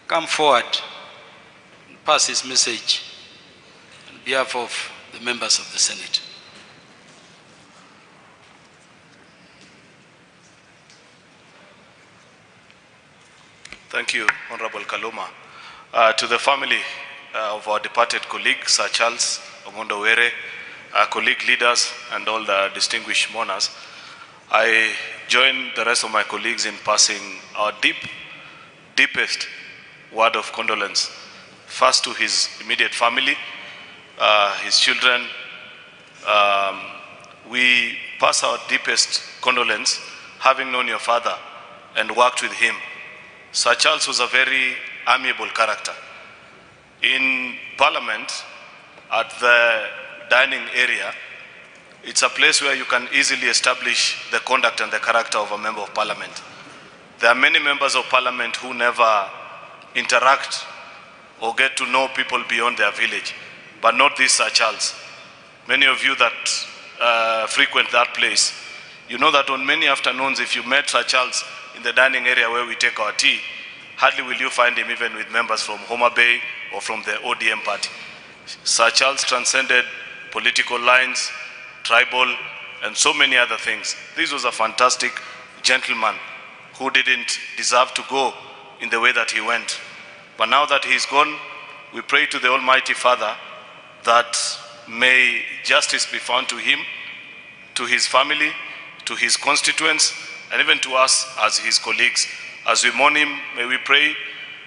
come forward and pass his message on behalf of the members of the Senate. Thank you, Honorable Kaluma. To the family of our departed colleague, Sir Charles Omondo Were, colleague leaders, and all the distinguished mourners, I join the rest of my colleagues in passing our deepest word of condolence, first to his immediate family, his children. We pass our deepest condolence, having known your father and worked with him. Sir Charles was a very amiable character. In Parliament, at the dining area, it's a place where you can easily establish the conduct and the character of a member of Parliament. There are many members of Parliament who never interact or get to know people beyond their village, but not this Sir Charles. Many of you that frequent that place, you know that on many afternoons, if you met Sir Charles in the dining area where we take our tea, hardly will you find him even with members from Homa Bay or from the ODM party. Sir Charles transcended political lines, tribal, and so many other things. This was a fantastic gentleman who didn't deserve to go in the way that he went. But now that he's gone, we pray to the Almighty Father that may justice be found to him, to his family, to his constituents, and even to us as his colleagues. As we mourn him, may we pray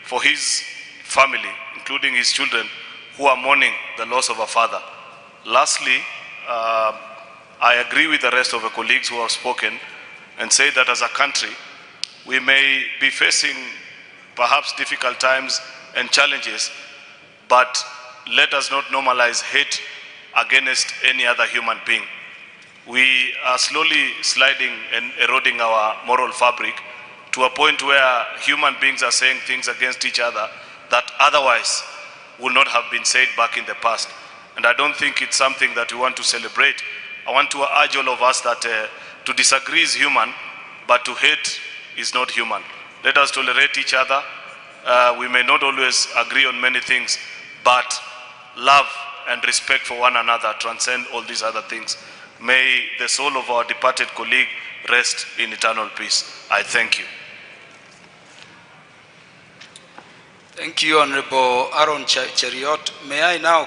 for his family, including his children, who are mourning the loss of a father. Lastly, I agree with the rest of the colleagues who have spoken and say that as a country, we may be facing perhaps difficult times and challenges, but let us not normalize hate against any other human being. We are slowly sliding and eroding our moral fabric to a point where human beings are saying things against each other that otherwise would not have been said back in the past. And I don't think it's something that we want to celebrate. I want to urge all of us that to disagree is human, but to hate is not human. Let us tolerate each other. We may not always agree on many things, but love and respect for one another transcend all these other things. May the soul of our departed colleague rest in eternal peace. I thank you. Thank you, Honorable Aaron Cheriot. May I now